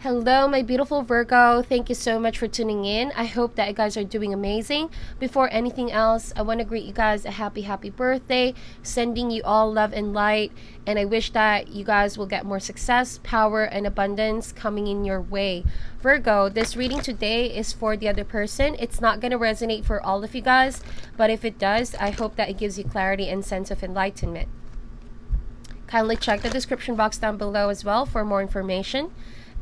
Hello, my beautiful Virgo. Thank you so much for tuning in. I hope that you guys are doing amazing. Before anything else, I want to greet you guys a happy birthday, sending you all love and light. And I wish that you guys will get more success, power, and abundance coming in your way. Virgo, this reading today is for the other person. It's not going to resonate for all of you guys, but if it does, I hope that it gives you clarity and sense of enlightenment. Kindly check the description box down below as well for more information.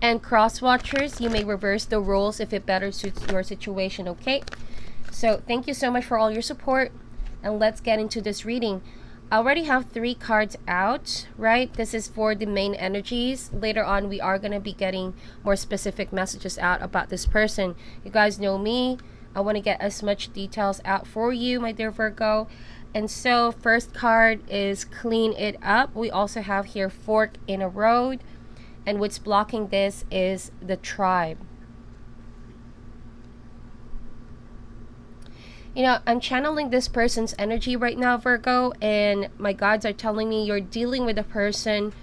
And cross watchers, you may reverse the roles if it better suits your situation, okay? So thank you so much for all your support, and let's get into this reading. I already have 3 cards out, right? This is for the main energies. Later on, we are going to be getting more specific messages out about this person. You guys know me. I want to get as much details out for you, my dear Virgo. And so first card is clean it up. We also have here fork in a road. And what's blocking this is the tribe. You know, I'm channeling this person's energy right now, Virgo, and my guides are telling me you're dealing with a person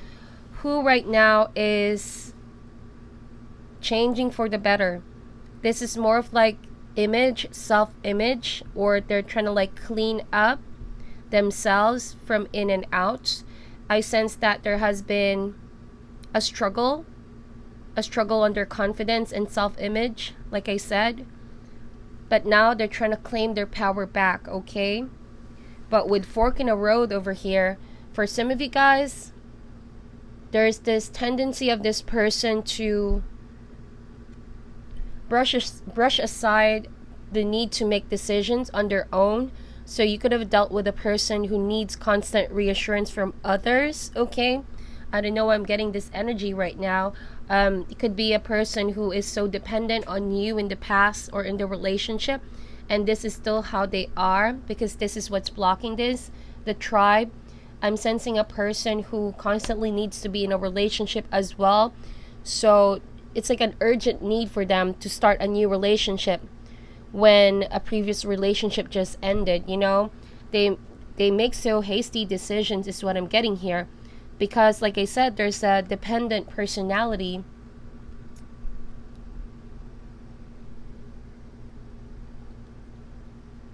who right now is changing for the better. This is more of like image, self-image, or they're trying to like clean up themselves from in and out. I sense that there has been a struggle under confidence and self-image, like I said. But now they're trying to claim their power back, okay? But with fork in a road over here, for some of you guys, there's this tendency of this person to brush aside the need to make decisions on their own. So you could have dealt with a person who needs constant reassurance from others, okay? I don't know why I'm getting this energy right now. It could be a person who is so dependent on you in the past or in the relationship, and this is still how they are, because this is what's blocking this, the tribe. I'm sensing a person who constantly needs to be in a relationship as well. So it's like an urgent need for them to start a new relationship when a previous relationship just ended, you know? They make so hasty decisions is what I'm getting here. Because, like I said, there's a dependent personality.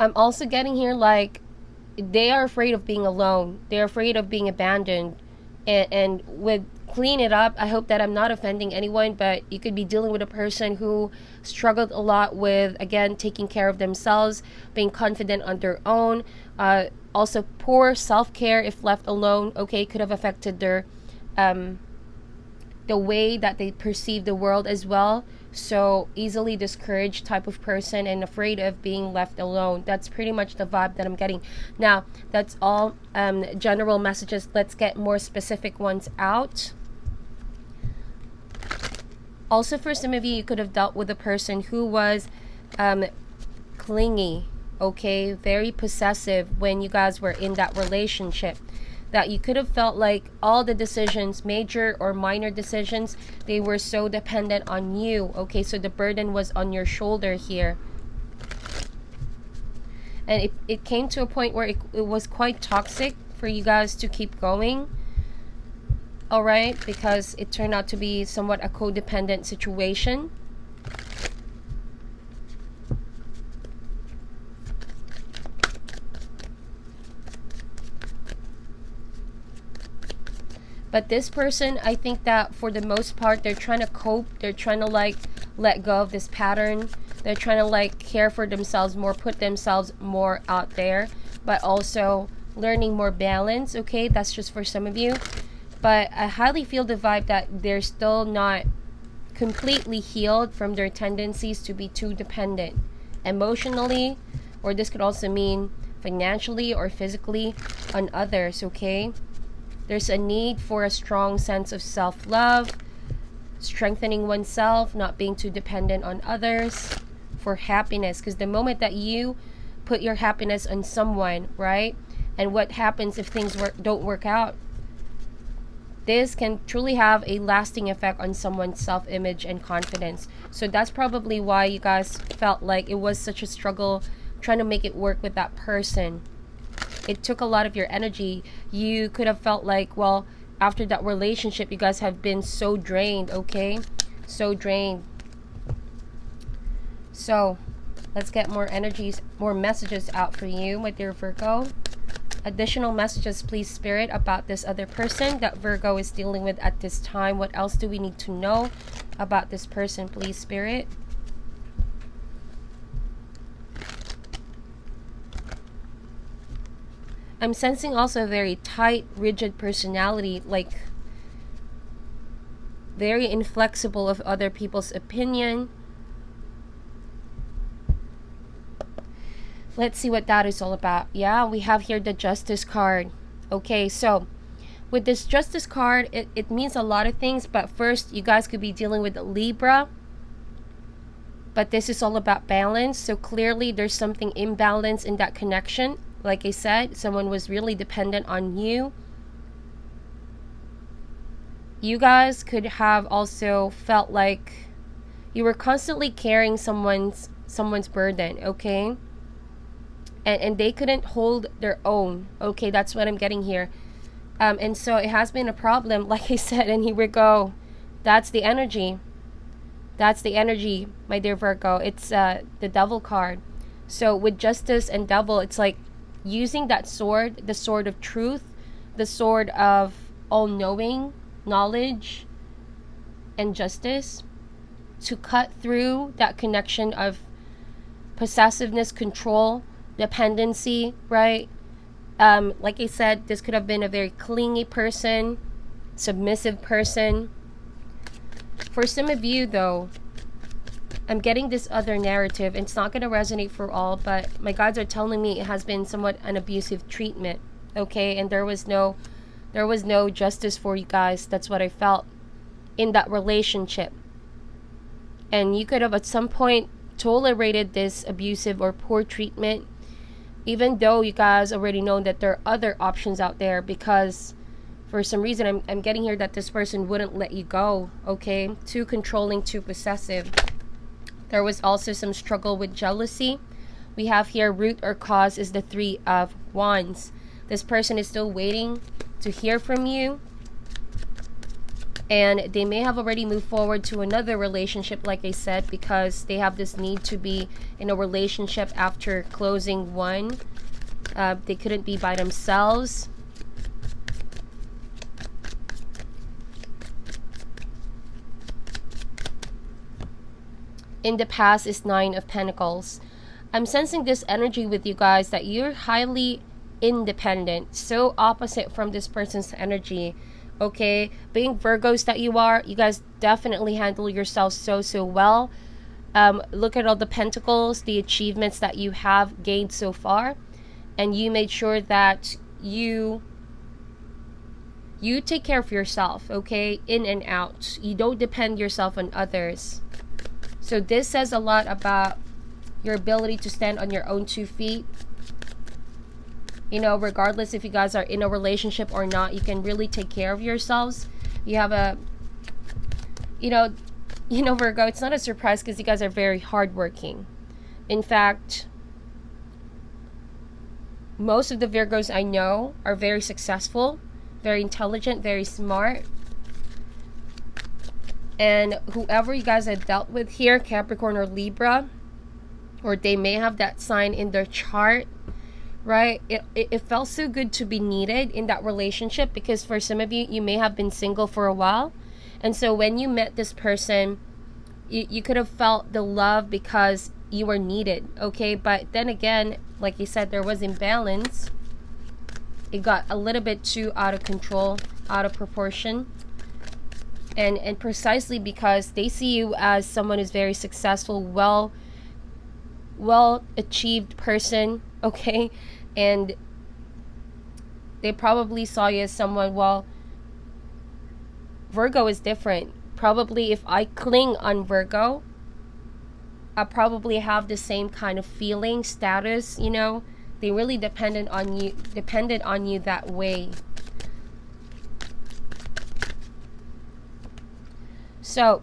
I'm also getting here, like, they are afraid of being alone. They're afraid of being abandoned. And with clean it up, I hope that I'm not offending anyone, but you could be dealing with a person who struggled a lot with, again, taking care of themselves, being confident on their own. Also, poor self-care if left alone, okay, could have affected their the way that they perceive the world as well. So easily discouraged type of person and afraid of being left alone. That's pretty much the vibe that I'm getting. Now, that's all general messages. Let's get more specific ones out. Also, for some of you, you could have dealt with a person who was clingy, okay, very possessive when you guys were in that relationship, that you could have felt like all the decisions, major or minor decisions, they were so dependent on you, okay? So the burden was on your shoulder here. And it came to a point where it was quite toxic for you guys to keep going, all right? Because it turned out to be somewhat a codependent situation. But this person, I think that for the most part, they're trying to cope. They're trying to like let go of this pattern. They're trying to like care for themselves more, put themselves more out there, but also learning more balance. Okay, that's just for some of you. But I highly feel the vibe that they're still not completely healed from their tendencies to be too dependent emotionally, or this could also mean financially or physically on others, okay? There's a need for a strong sense of self-love, strengthening oneself, not being too dependent on others for happiness. Because the moment that you put your happiness on someone, right? And what happens if things don't work out? This can truly have a lasting effect on someone's self-image and confidence. So that's probably why you guys felt like it was such a struggle trying to make it work with that person. It took a lot of your energy. You could have felt like, well, after that relationship, you guys have been so drained, okay? So drained. So let's get more energies, more messages out for you, my dear Virgo. Additional messages, please, Spirit, about this other person that Virgo is dealing with at this time. What else do we need to know about this person, please, Spirit? I'm sensing also a very tight, rigid personality, like very inflexible of other people's opinion. Let's see what that is all about. Yeah, we have here the Justice card. Okay, so with this Justice card, it means a lot of things. But first, you guys could be dealing with Libra. But this is all about balance. So clearly, there's something imbalanced in that connection. Like I said, someone was really dependent on you. You guys could have also felt like you were constantly carrying someone's burden, okay? And they couldn't hold their own. Okay, that's what I'm getting here. And so it has been a problem, like I said, and here we go. That's the energy. That's the energy, my dear Virgo. It's the Devil card. So with Justice and Devil, it's like using that sword, the sword of truth, the sword of all-knowing, knowledge, and justice, to cut through that connection of possessiveness, control, dependency, right? Like I said, this could have been a very clingy person, submissive person. For some of you, though, I'm getting this other narrative. It's not going to resonate for all, but my guides are telling me it has been somewhat an abusive treatment, okay? And there was no justice for you guys. That's what I felt in that relationship. And you could have at some point tolerated this abusive or poor treatment, even though you guys already know that there are other options out there, because for some reason I'm getting here that this person wouldn't let you go, okay? Too controlling, too possessive. There was also some struggle with jealousy. We have here root or cause is the Three of Wands. This person is still waiting to hear from you, and they may have already moved forward to another relationship, like I said, because they have this need to be in a relationship after closing one. They couldn't be by themselves. In the past is Nine of Pentacles. I'm sensing this energy with you guys that you're highly independent, so opposite from this person's energy. Okay, being Virgos that you are, you guys definitely handle yourselves so well. Look at all the pentacles, the achievements that you have gained so far, and you made sure that you take care of yourself, okay, in and out. You don't depend yourself on others. So this says a lot about your ability to stand on your own 2 feet. You know, regardless if you guys are in a relationship or not, you can really take care of yourselves. You have a, you know, Virgo, it's not a surprise because you guys are very hardworking. In fact, most of the Virgos I know are very successful, very intelligent, very smart. And whoever you guys have dealt with here, Capricorn or Libra, or they may have that sign in their chart, right? It felt so good to be needed in that relationship, because for some of you, you may have been single for a while. And so when you met this person, you could have felt the love because you were needed, okay? But then again, like you said, there was imbalance. It got a little bit too out of control, out of proportion. And precisely because they see you as someone who's very successful, well achieved person, okay? And they probably saw you as someone, well, Virgo is different. Probably if I cling on Virgo, I probably have the same kind of feeling, status, you know? They really depended on you that way. So,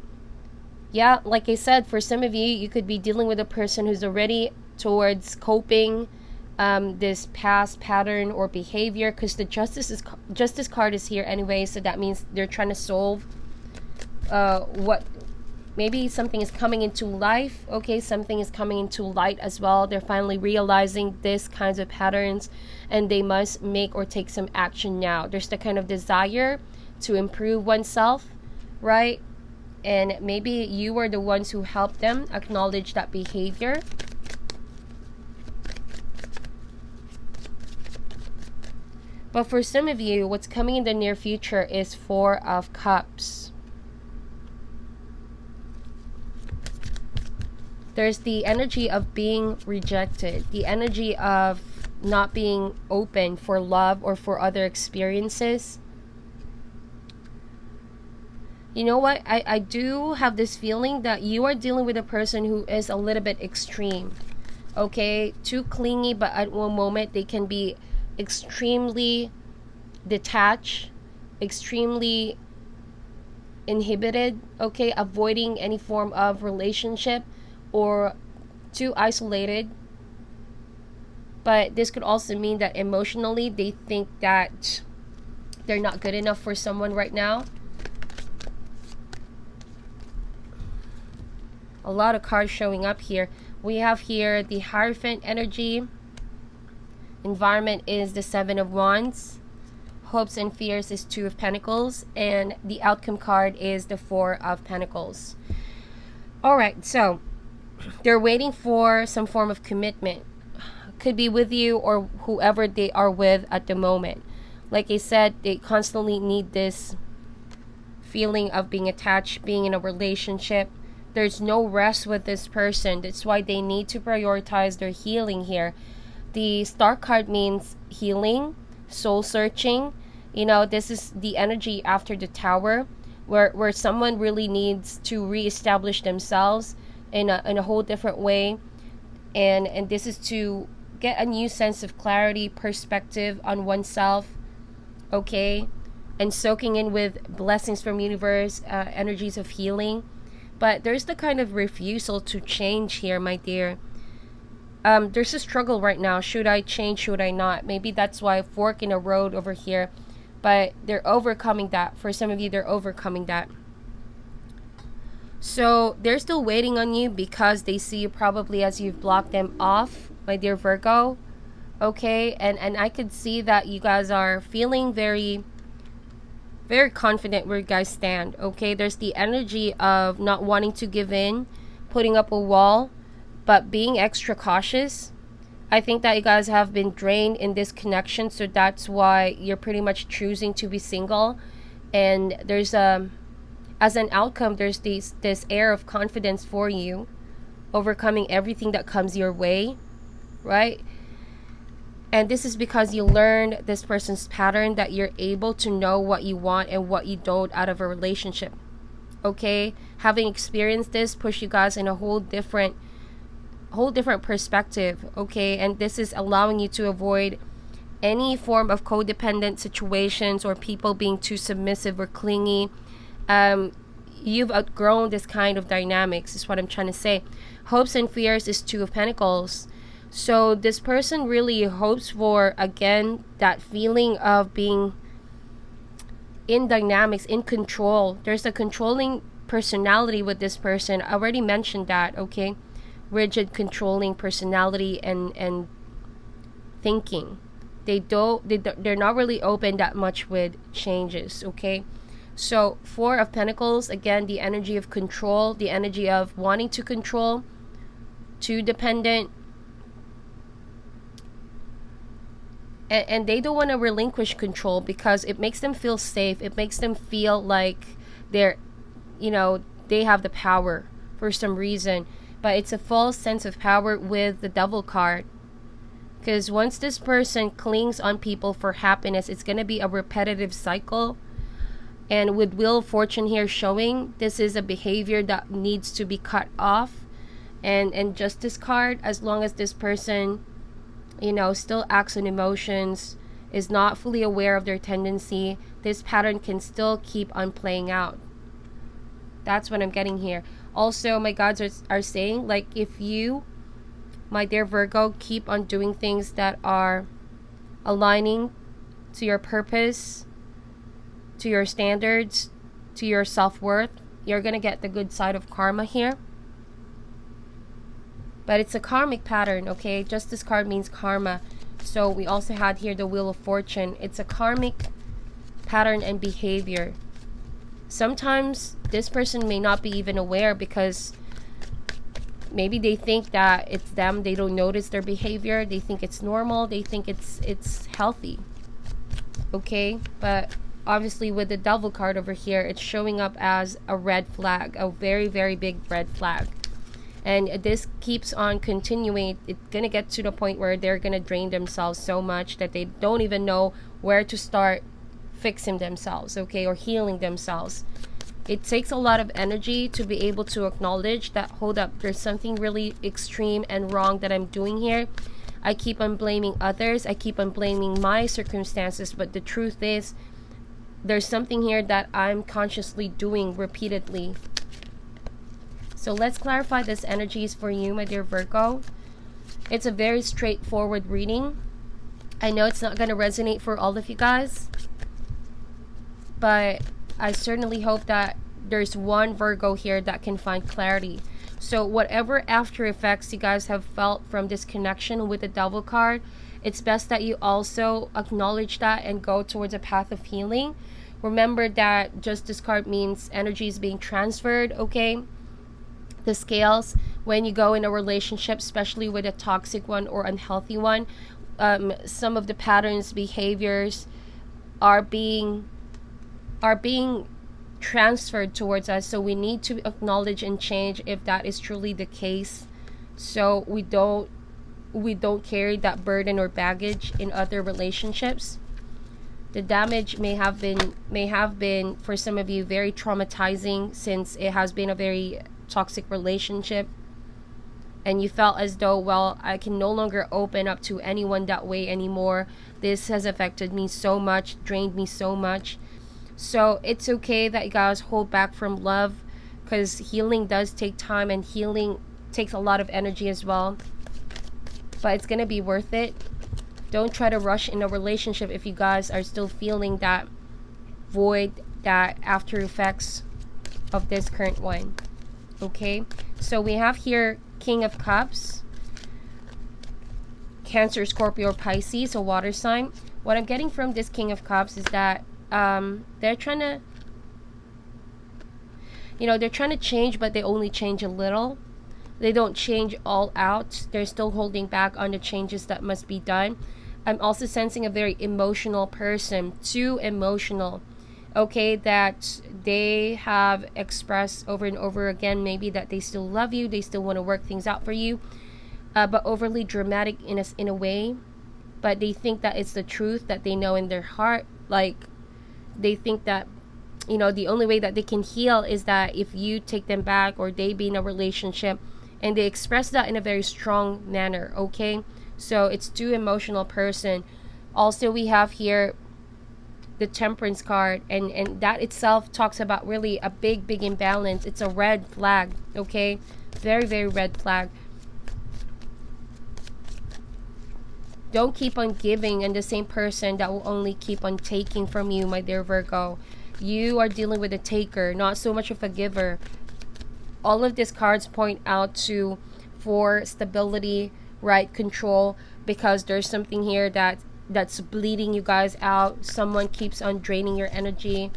yeah, like I said, for some of you, you could be dealing with a person who's already towards coping this past pattern or behavior, because the Justice card is here anyway, so that means they're trying to solve what maybe something is coming into life, okay? Something is coming into light as well. They're finally realizing this kinds of patterns, and they must make or take some action now. There's the kind of desire to improve oneself, right? And maybe you were the ones who helped them acknowledge that behavior. But for some of you, what's coming in the near future is Four of Cups. There's the energy of being rejected, the energy of not being open for love or for other experiences. You know what? I do have this feeling that you are dealing with a person who is a little bit extreme. Okay? Too clingy, but at one moment they can be extremely detached, extremely inhibited, okay? Avoiding any form of relationship, or too isolated. But this could also mean that emotionally they think that they're not good enough for someone right now. A lot of cards showing up here. We have here the Hierophant energy. Environment is the Seven of Wands. Hopes and fears is Two of Pentacles. And the outcome card is the Four of Pentacles. Alright, so they're waiting for some form of commitment. Could be with you or whoever they are with at the moment. Like I said, they constantly need this feeling of being attached, being in a relationship. There's no rest with this person. That's why they need to prioritize their healing here. The Star card means healing, soul searching. You know, this is the energy after the Tower, where someone really needs to reestablish themselves in a whole different way. And this is to get a new sense of clarity, perspective on oneself, okay? And soaking in with blessings from universe, energies of healing. But there's the kind of refusal to change here, my dear. There's a struggle right now. Should I change? Should I not? Maybe that's why fork in a road over here. But they're overcoming that. For some of you, they're overcoming that. So they're still waiting on you because they see you probably as you've blocked them off, my dear Virgo. Okay? And I could see that you guys are feeling very confident where you guys stand. Okay? There's the energy of not wanting to give in, putting up a wall, but being extra cautious. I think that you guys have been drained in this connection, so that's why you're pretty much choosing to be single. And there's as an outcome, there's this air of confidence for you, overcoming everything that comes your way, right? And this is because you learned this person's pattern, that you're able to know what you want and what you don't out of a relationship. Okay? Having experienced this push you guys in a whole different perspective, okay? And this is allowing you to avoid any form of codependent situations or people being too submissive or clingy. You've outgrown this kind of dynamics, is what I'm trying to say. Hopes and fears is Two of Pentacles. So this person really hopes for, again, that feeling of being in dynamics, in control. There's a controlling personality with this person. I already mentioned that, okay? Rigid, controlling personality and thinking. They're not really open that much with changes, okay? So Four of Pentacles, again, the energy of control, the energy of wanting to control, too dependent, and they don't want to relinquish control because it makes them feel safe. It makes them feel like they're, they have the power for some reason. But it's a false sense of power with the Devil card. Because once this person clings on people for happiness, it's going to be a repetitive cycle. And with Wheel of Fortune here showing, this is a behavior that needs to be cut off. And Justice card, as long as this person, still acts on emotions, is not fully aware of their tendency, this pattern can still keep on playing out. That's what I'm getting here. Also, my gods are saying, like, if you, my dear Virgo, keep on doing things that are aligning to your purpose, to your standards, to your self-worth, You're gonna get the good side of karma here. But it's a karmic pattern, okay? Justice card means karma. So we also had here the Wheel of Fortune. It's a karmic pattern and behavior. Sometimes this person may not be even aware because maybe they think that it's them. They don't notice their behavior. They think it's normal. They think it's healthy. Okay? But obviously with the Devil card over here, it's showing up as a red flag. A very, very big red flag. And this keeps on continuing. It's going to get to the point where they're going to drain themselves so much that they don't even know where to start fixing themselves, okay, or healing themselves. It takes a lot of energy to be able to acknowledge that, hold up, there's something really extreme and wrong that I'm doing here. I keep on blaming others. I keep on blaming my circumstances. But the truth is, there's something here that I'm consciously doing repeatedly. So let's clarify this energies for you, my dear Virgo. It's a very straightforward reading. I know it's not going to resonate for all of you guys, but I certainly hope that there's one Virgo here that can find clarity. So whatever after effects you guys have felt from this connection with the Devil card, it's best that you also acknowledge that and go towards a path of healing. Remember that Justice card means energy is being transferred, okay? The scales, when you go in a relationship, especially with a toxic one or unhealthy one, some of the patterns, behaviors are being transferred towards us. So we need to acknowledge and change if that is truly the case, so we don't carry that burden or baggage in other relationships. The damage may have been for some of you very traumatizing, since it has been a very toxic relationship and you felt as though, well, I can no longer open up to anyone that way anymore. This has affected me so much, drained me so much. So it's okay that you guys hold back from love, because healing does take time and healing takes a lot of energy as well, but it's gonna be worth it. Don't try to rush in a relationship if you guys are still feeling that void, that after effects of this current one. Okay, so we have here King of Cups, Cancer, Scorpio, or Pisces, a water sign. What I'm getting from this King of Cups is that they're trying to change, but they only change a little. They don't change all out. They're still holding back on the changes that must be done. I'm also sensing a very emotional person, too emotional. Okay, that they have expressed over and over again, maybe that they still love you, they still want to work things out for you, but overly dramatic in a way. But they think that it's the truth that they know in their heart. Like, they think that, the only way that they can heal is that if you take them back, or they be in a relationship, and they express that in a very strong manner. Okay, so it's too emotional person. Also, we have here the Temperance card, and that itself talks about really a big imbalance. It's a red flag, okay? Very, very red flag. Don't keep on giving and the same person that will only keep on taking from you, my dear Virgo. You are dealing with a taker, not so much of a giver. All of these cards point out for stability, right, control, because there's something here that's bleeding you guys out. Someone keeps on draining your energy,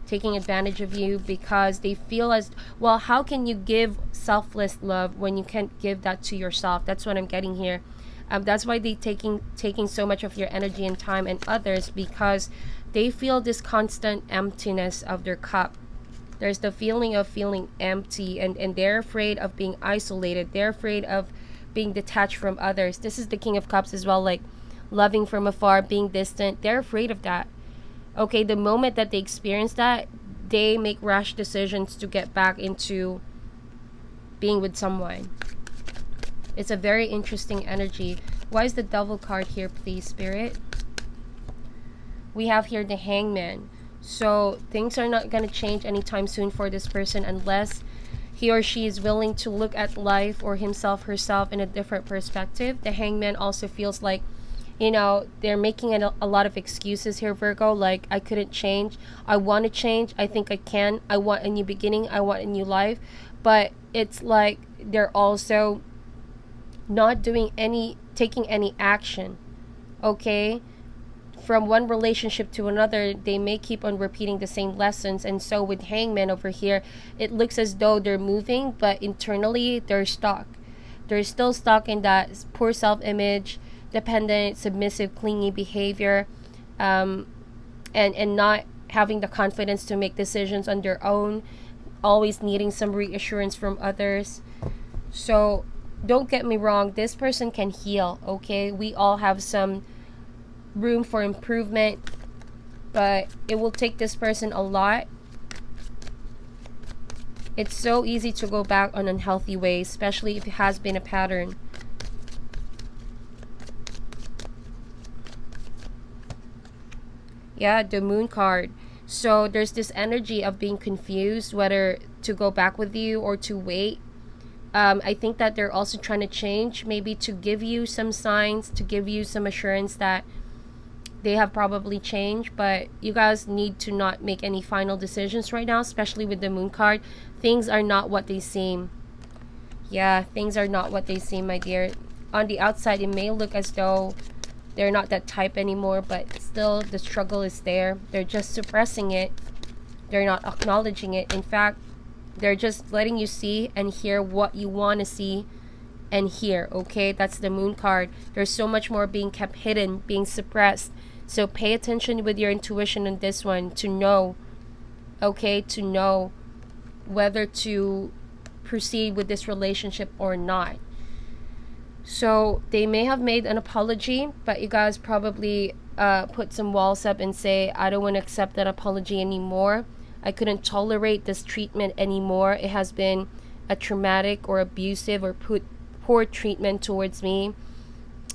taking advantage of you, because they feel as, well, how can you give selfless love when you can't give that to yourself? That's what I'm getting here. That's why they taking so much of your energy and time and others, because they feel this constant emptiness of their cup. There's the feeling of feeling empty, and they're afraid of being isolated. They're afraid of being detached from others. This is the King of Cups as well, like loving from afar, being distant. They're afraid of that. Okay, the moment that they experience that, they make rash decisions to get back into being with someone. It's a very interesting energy. Why is the Devil card here, please, Spirit? We have here the Hangman. So things are not going to change anytime soon for this person unless he or she is willing to look at life, or himself, herself, in a different perspective. The Hangman also feels like You know, they're making a lot of excuses here, Virgo, like, I couldn't change, I want to change, I think I can, I want a new beginning, I want a new life. But it's like they're also not taking any action. Okay, from one relationship to another, they may keep on repeating the same lessons. And so with Hangman over here, it looks as though they're moving, but internally they're stuck. They're still stuck in that poor self-image, dependent, submissive, clingy behavior, and not having the confidence to make decisions on their own, always needing some reassurance from others. So don't get me wrong, this person can heal. Okay, we all have some room for improvement, but it will take this person a lot. It's so easy to go back on unhealthy ways, especially if it has been a pattern. Yeah, the Moon card. So there's this energy of being confused whether to go back with you or to wait. I think that they're also trying to change, maybe to give you some signs, to give you some assurance that they have probably changed. But you guys need to not make any final decisions right now, especially with the Moon card. Things are not what they seem. Yeah, things are not what they seem, my dear. On the outside, it may look as though they're not that type anymore, but still the struggle is there. They're just suppressing it. They're not acknowledging it. In fact, they're just letting you see and hear what you want to see and hear. Okay, that's the Moon card. There's so much more being kept hidden, being suppressed. So pay attention with your intuition on this one to know, okay, to know whether to proceed with this relationship or not. So they may have made an apology, but you guys probably put some walls up and say, I don't want to accept that apology anymore. I couldn't tolerate this treatment anymore. It has been a traumatic or abusive or poor treatment towards me.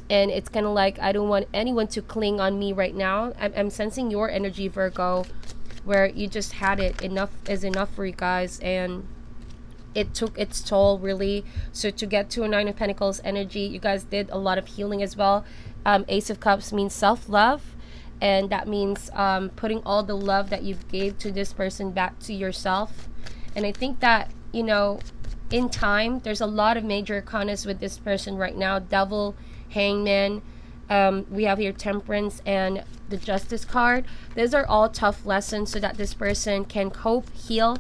And it's kind of like, I don't want anyone to cling on me right now. I'm sensing your energy, Virgo, where you just had it. Enough is enough for you guys. And it took its toll, really. So to get to a Nine of Pentacles energy, you guys did a lot of healing as well. Ace of Cups means self-love. And that means putting all the love that you've gave to this person back to yourself. And I think that, you know, in time, there's a lot of major arcanas with this person right now. Devil, Hangman, we have here Temperance and the Justice card. These are all tough lessons so that this person can cope, heal,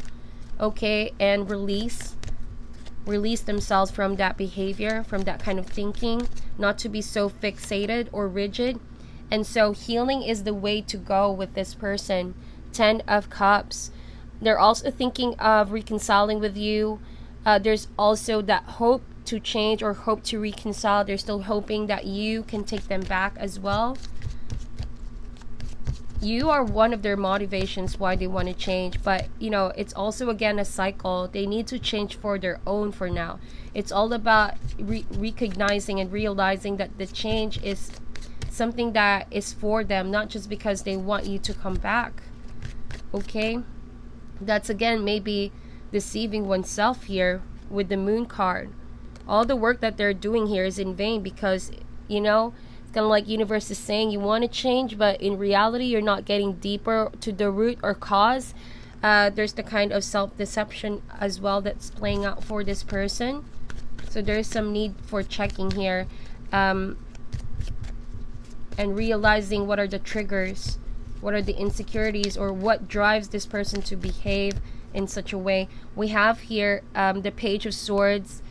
okay, and release themselves from that behavior, from that kind of thinking, not to be so fixated or rigid. And so healing is the way to go with this person. 10 of Cups. They're also thinking of reconciling with you. There's also that hope to change or hope to reconcile. They're still hoping that you can take them back as well. You are one of their motivations why they want to change. But, you know, it's also, again, a cycle. They need to change for their own for now. It's all about recognizing and realizing that the change is something that is for them, not just because they want you to come back. Okay, that's again maybe deceiving oneself here with the Moon card. All the work that they're doing here is in vain, because, you know, it's kind of like universe is saying you want to change, but in reality you're not getting deeper to the root or cause. There's the kind of self-deception as well that's playing out for this person. So there's some need for checking here. And realizing what are the triggers, what are the insecurities, or what drives this person to behave in such a way. We have here the Page of Swords.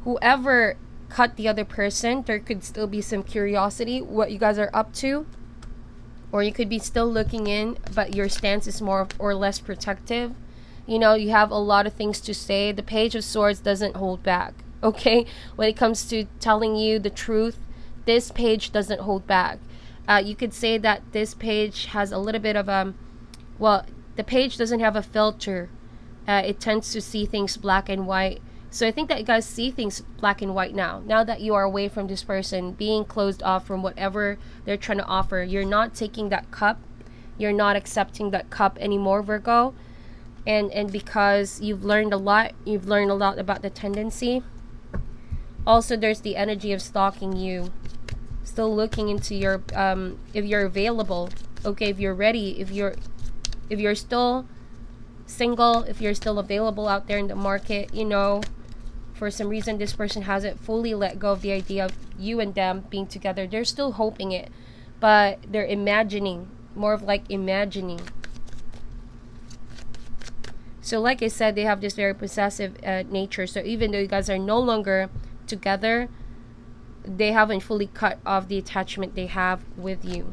Whoever cut the other person, there could still be some curiosity what you guys are up to, or you could be still looking in, but your stance is more or less protective. You know, you have a lot of things to say. The Page of Swords doesn't hold back, okay, when it comes to telling you the truth. This page doesn't hold back. You could say that this page has a little bit of well, the page doesn't have a filter. It tends to see things black and white. So I think that you guys see things black and white now that you are away from this person, being closed off from whatever they're trying to offer. You're not taking that cup, you're not accepting that cup anymore, Virgo. And because you've learned a lot about the tendency. Also, there's the energy of stalking you. Still looking into your if you're available, okay, if you're ready, if you're still single, if you're still available out there in the market, you know, for some reason this person hasn't fully let go of the idea of you and them being together. They're still hoping it, but they're imagining, more of like imagining. So like I said, they have this very possessive nature. So even though you guys are no longer together, they haven't fully cut off the attachment they have with you.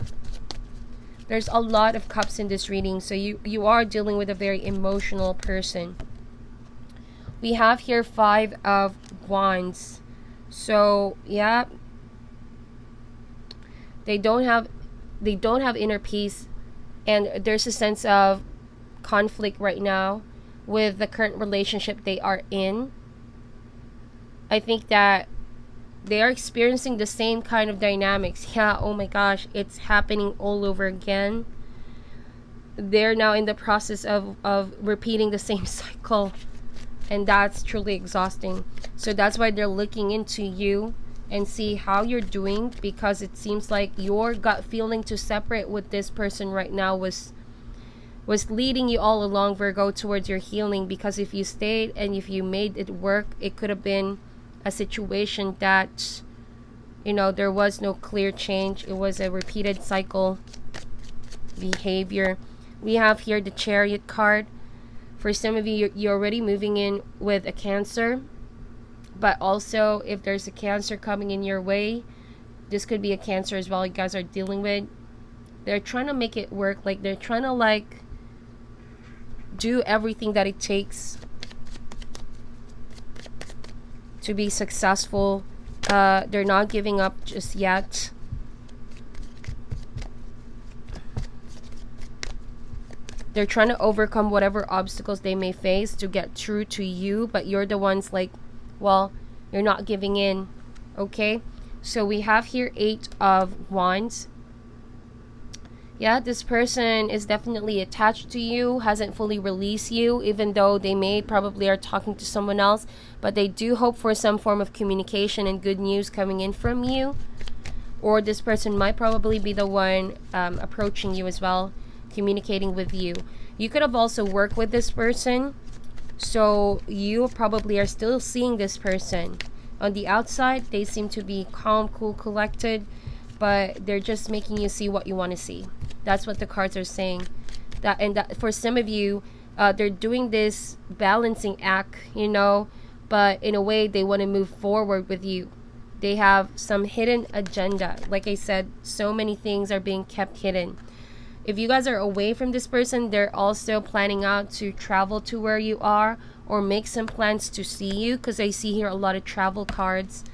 There's a lot of cups in this reading, so you are dealing with a very emotional person. We have here 5 of Wands. So yeah, they don't have inner peace, and there's a sense of conflict right now with the current relationship they are in. I think that they are experiencing the same kind of dynamics. Yeah, oh my gosh, it's happening all over again. They're now in the process of repeating the same cycle, and that's truly exhausting. So that's why they're looking into you and see how you're doing, because it seems like your gut feeling to separate with this person right now was leading you all along, Virgo, towards your healing. Because if you stayed and if you made it work, it could have been a situation that, you know, there was no clear change. It was a repeated cycle behavior. We have here the Chariot card. For some of you, you're already moving in with a Cancer, but also if there's a Cancer coming in your way, this could be a Cancer as well you guys are dealing with. They're trying to make it work. Like, they're trying to like do everything that it takes to be successful. They're not giving up just yet. They're trying to overcome whatever obstacles they may face to get through to you, but you're the ones like, well, you're not giving in. Okay, so we have here 8 of Wands. Yeah, this person is definitely attached to you, hasn't fully released you, even though they may probably are talking to someone else, but they do hope for some form of communication and good news coming in from you. Or this person might probably be the one approaching you as well, communicating with you. You could have also worked with this person, so you probably are still seeing this person. On the outside, they seem to be calm, cool, collected, but they're just making you see what you want to see. That's what the cards are saying. That for some of you, they're doing this balancing act, you know, but in a way they want to move forward with you. They have some hidden agenda. Like I said, so many things are being kept hidden. If you guys are away from this person, they're also planning out to travel to where you are or make some plans to see you, because I see here a lot of travel cards.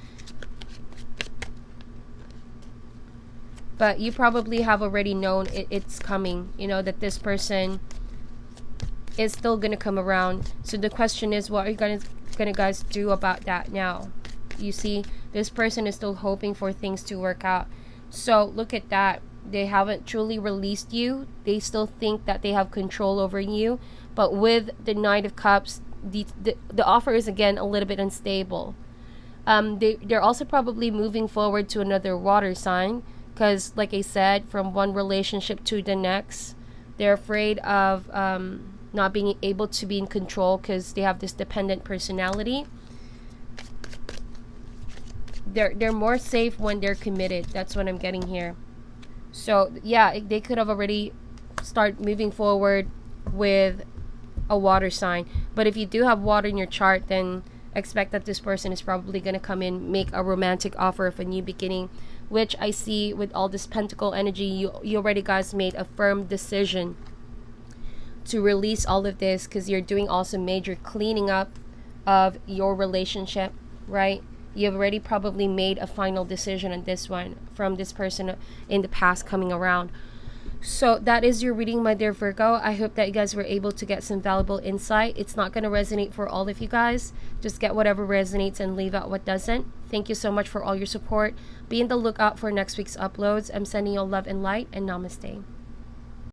But you probably have already known it's coming, you know, that this person is still going to come around. So the question is, what are you going to guys do about that now? You see, this person is still hoping for things to work out. So look at that. They haven't truly released you. They still think that they have control over you. But with the Knight of Cups, the offer is again a little bit unstable. They're also probably moving forward to another water sign, because like I said, from one relationship to the next, they're afraid of not being able to be in control, because they have this dependent personality. They're more safe when they're committed. That's what I'm getting here. So yeah, they could have already start moving forward with a water sign. But if you do have water in your chart, then expect that this person is probably going to come in, make a romantic offer of a new beginning, which I see with all this pentacle energy. You already guys made a firm decision to release all of this, because you're doing also major cleaning up of your relationship, right? You've already probably made a final decision on this one from this person in the past coming around. So that is your reading, my dear Virgo. I hope that you guys were able to get some valuable insight. It's not going to resonate for all of you guys. Just get whatever resonates and leave out what doesn't. Thank you so much for all your support. Be on the lookout for next week's uploads. I'm sending you all love and light, and namaste.